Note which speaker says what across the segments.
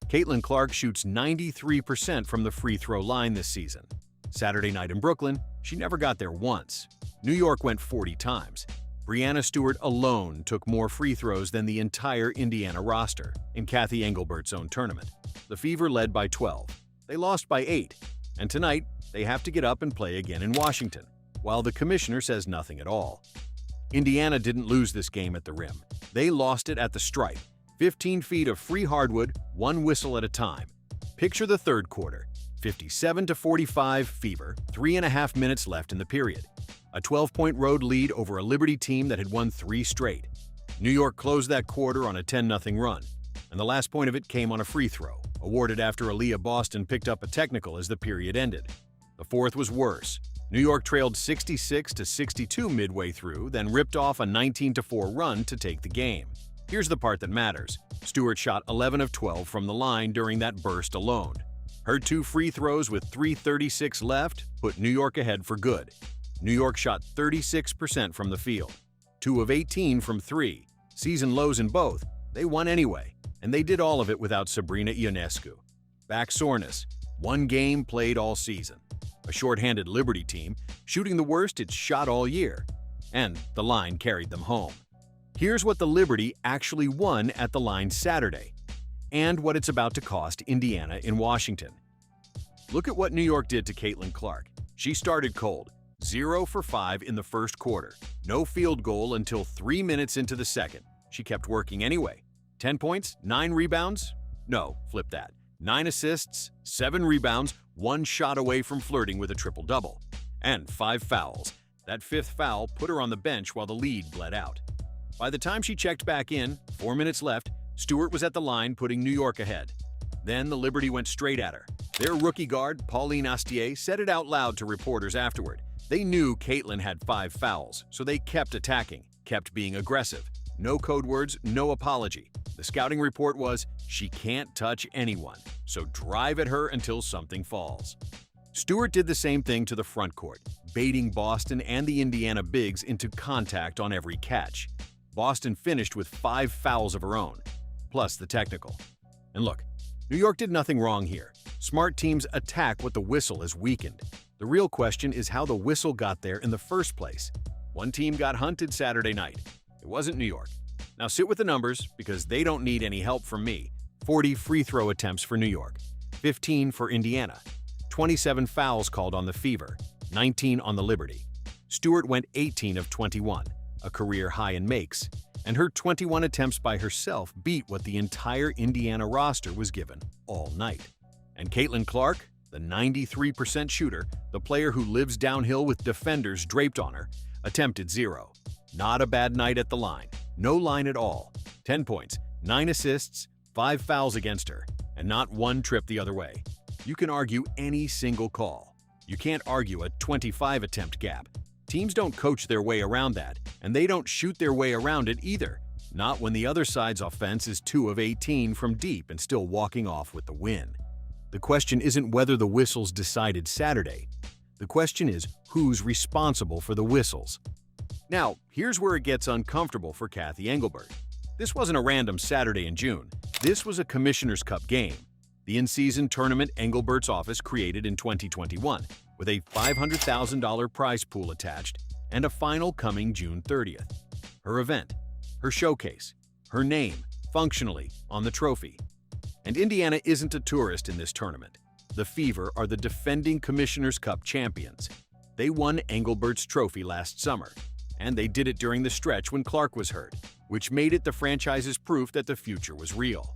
Speaker 1: Caitlin Clark shoots 93% from the free throw line this season. Saturday night in Brooklyn, she never got there once. New York went 40 times. Breanna Stewart alone took more free throws than the entire Indiana roster in Cathy Engelbert's own tournament. The Fever led by 12. They lost by 8. And tonight, they have to get up and play again in Washington, while the commissioner says nothing at all. Indiana didn't lose this game at the rim. They lost it at the stripe. 15 feet of free hardwood, one whistle at a time. Picture the third quarter. 57-45 Fever, 3.5 minutes left in the period. A 12-point road lead over a Liberty team that had won 3 straight. New York closed that quarter on a 10-0 run, and the last point of it came on a free throw, awarded after Aaliyah Boston picked up a technical as the period ended. The fourth was worse. New York trailed 66-62 midway through, then ripped off a 19-4 run to take the game. Here's the part that matters. Stewart shot 11 of 12 from the line during that burst alone. Her 2 free throws with 3:36 left put New York ahead for good. New York shot 36% from the field, 2 of 18 from 3. Season lows in both. They won anyway, and they did all of it without Sabrina Ionescu. Back soreness, 1 game played all season. A shorthanded Liberty team, shooting the worst it's shot all year. And the line carried them home. Here's what the Liberty actually won at the line Saturday, and what it's about to cost Indiana in Washington. Look at what New York did to Caitlin Clark. She started cold, 0 for 5 in the first quarter. No field goal until 3 minutes into the second. She kept working anyway. 10 points, 9 rebounds? No, flip that. 9 assists, 7 rebounds, 1 shot away from flirting with a triple-double. And 5 fouls. That 5th foul put her on the bench while the lead bled out. By the time she checked back in, 4 minutes left, Stewart was at the line putting New York ahead. Then the Liberty went straight at her. Their rookie guard, Pauline Astier, said it out loud to reporters afterward. They knew Caitlin had 5 fouls, so they kept attacking, kept being aggressive. No code words, no apology. The scouting report was, she can't touch anyone, so drive at her until something falls. Stewart did the same thing to the front court, baiting Boston and the Indiana bigs into contact on every catch. Boston finished with 5 fouls of her own, plus the technical. And look, New York did nothing wrong here. Smart teams attack what the whistle has weakened. The real question is how the whistle got there in the first place. One team got hunted Saturday night. It wasn't New York. Now sit with the numbers, because they don't need any help from me. 40 free throw attempts for New York, 15 for Indiana, 27 fouls called on the Fever, 19 on the Liberty. Stewart went 18 of 21, a career high in makes, and her 21 attempts by herself beat what the entire Indiana roster was given all night. And Caitlin Clark, the 93% shooter, the player who lives downhill with defenders draped on her, attempted 0. Not a bad night at the line. No line at all. 10 points, 9 assists, 5 fouls against her, and not 1 trip the other way. You can argue any single call. You can't argue a 25 attempt gap. Teams don't coach their way around that, and they don't shoot their way around it either. Not when the other side's offense is 2 of 18 from deep and still walking off with the win. The question isn't whether the whistles decided Saturday. The question is who's responsible for the whistles. Now, here's where it gets uncomfortable for Cathy Engelbert. This wasn't a random Saturday in June. This was a Commissioner's Cup game, the in-season tournament Engelbert's office created in 2021, with a $500,000 prize pool attached and a final coming June 30th. Her event, her showcase, her name, functionally, on the trophy. And Indiana isn't a tourist in this tournament. The Fever are the defending Commissioner's Cup champions. They won Engelbert's trophy last summer, and they did it during the stretch when Clark was hurt, which made it the franchise's proof that the future was real.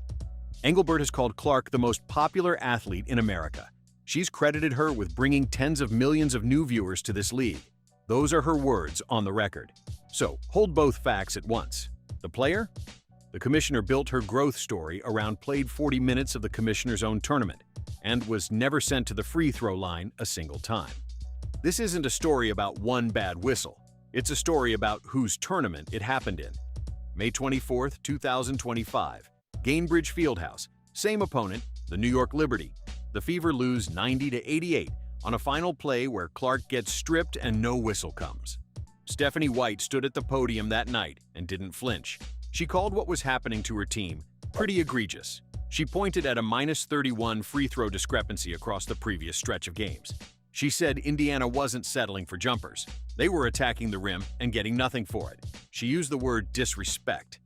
Speaker 1: Engelbert has called Clark the most popular athlete in America. She's credited her with bringing tens of millions of new viewers to this league. Those are her words on the record. So, hold both facts at once. The player? The commissioner built her growth story around played 40 minutes of the commissioner's own tournament and was never sent to the free throw line a single time. This isn't a story about one bad whistle. It's a story about whose tournament it happened in. May 24, 2025, Gainbridge Fieldhouse. Same opponent, the New York Liberty. The Fever lose 90-88 on a final play where Clark gets stripped and no whistle comes. Stephanie White stood at the podium that night and didn't flinch. She called what was happening to her team pretty egregious. She pointed at a -31 free throw discrepancy across the previous stretch of games. She said Indiana wasn't settling for jumpers. They were attacking the rim and getting nothing for it. She used the word disrespect.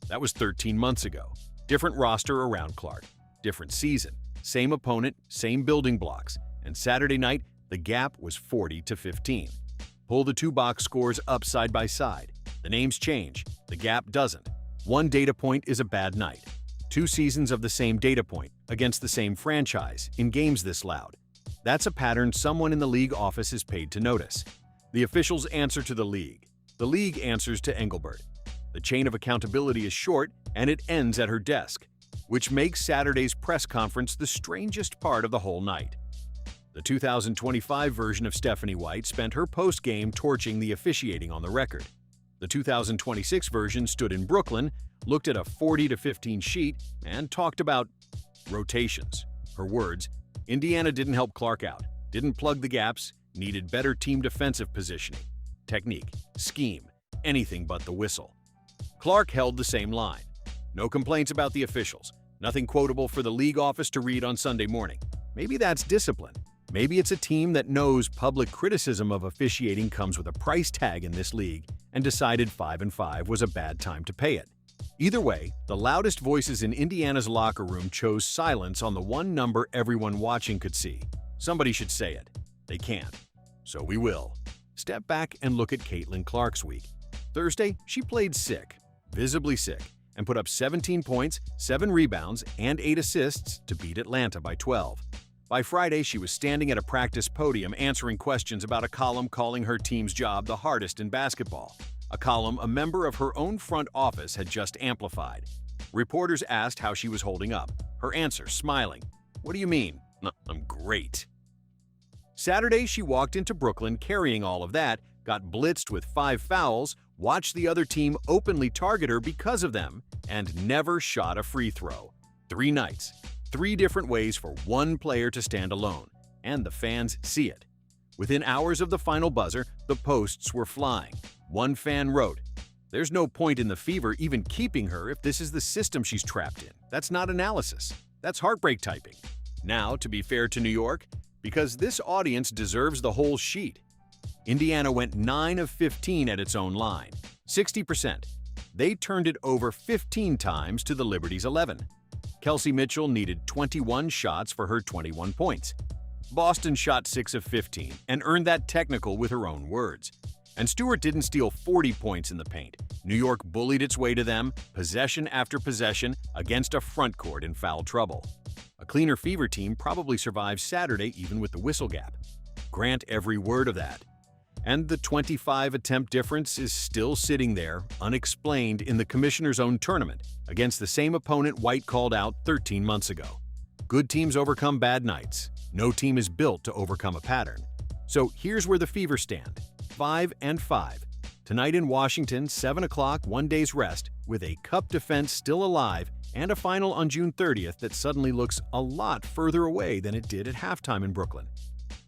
Speaker 1: That was 13 months ago. Different roster around Clark. Different season. Same opponent, same building blocks. And Saturday night, the gap was 40-15. Pull the two box scores up side by side. The names change. The gap doesn't. One data point is a bad night. 2 seasons of the same data point against the same franchise in games this loud. That's a pattern someone in the league office is paid to notice. The officials answer to the league. The league answers to Engelbert. The chain of accountability is short, and it ends at her desk, which makes Saturday's press conference the strangest part of the whole night. The 2025 version of Stephanie White spent her post-game torching the officiating on the record. The 2026 version stood in Brooklyn, looked at a 40-15 sheet, and talked about rotations. Her words, Indiana didn't help Clark out, didn't plug the gaps, needed better team defensive positioning, technique, scheme, anything but the whistle. Clark held the same line. No complaints about the officials, nothing quotable for the league office to read on Sunday morning. Maybe that's discipline. Maybe it's a team that knows public criticism of officiating comes with a price tag in this league and decided 5-5 was a bad time to pay it. Either way, the loudest voices in Indiana's locker room chose silence on the one number everyone watching could see. Somebody should say it. They can't. So we will. Step back and look at Caitlin Clark's week. Thursday, she played sick, visibly sick, and put up 17 points, 7 rebounds, and 8 assists to beat Atlanta by 12. By Friday, she was standing at a practice podium answering questions about a column calling her team's job the hardest in basketball, a column a member of her own front office had just amplified. Reporters asked how she was holding up. Her answer, smiling, "What do you mean? I'm great." Saturday, she walked into Brooklyn carrying all of that, got blitzed with 5 fouls, watched the other team openly target her because of them, and never shot a free throw. 3 nights. 3 different ways for one player to stand alone, and the fans see it. Within hours of the final buzzer, the posts were flying. One fan wrote, "There's no point in the Fever even keeping her if this is the system she's trapped in. That's not analysis. That's heartbreak typing." Now, to be fair to New York, because this audience deserves the whole sheet. Indiana went 9 of 15 at its own line, 60%. They turned it over 15 times to the Liberty's 11. Kelsey Mitchell needed 21 shots for her 21 points. Boston shot 6 of 15 and earned that technical with her own words. And Stewart didn't steal 40 points in the paint. New York bullied its way to them, possession after possession, against a front court in foul trouble. A cleaner Fever team probably survives Saturday even with the whistle gap. Grant every word of that. And the 25 attempt difference is still sitting there, unexplained, in the Commissioner's own tournament, against the same opponent White called out 13 months ago. Good teams overcome bad nights. No team is built to overcome a pattern. So here's where the Fever stand, 5-5. Tonight in Washington, 7 o'clock, 1 day's rest, with a cup defense still alive and a final on June 30th that suddenly looks a lot further away than it did at halftime in Brooklyn.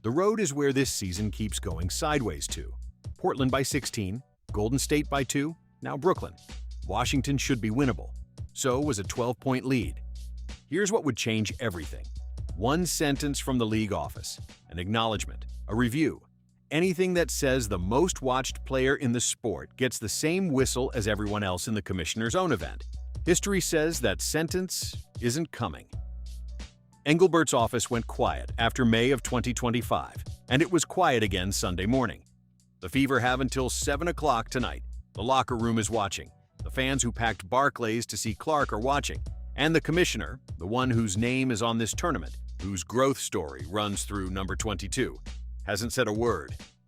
Speaker 1: The road is where this season keeps going sideways to. Portland by 16, Golden State by 2, now Brooklyn. Washington should be winnable. So was a 12-point lead. Here's what would change everything. One sentence from the league office, an acknowledgement, a review. Anything that says the most watched player in the sport gets the same whistle as everyone else in the Commissioner's own event. History says that sentence isn't coming. Engelbert's office went quiet after May of 2025, and it was quiet again Sunday morning. The Fever have until 7 o'clock tonight. The locker room is watching. The fans who packed Barclays to see Clark are watching. And the Commissioner, the one whose name is on this tournament, whose growth story runs through number 22, hasn't said a word.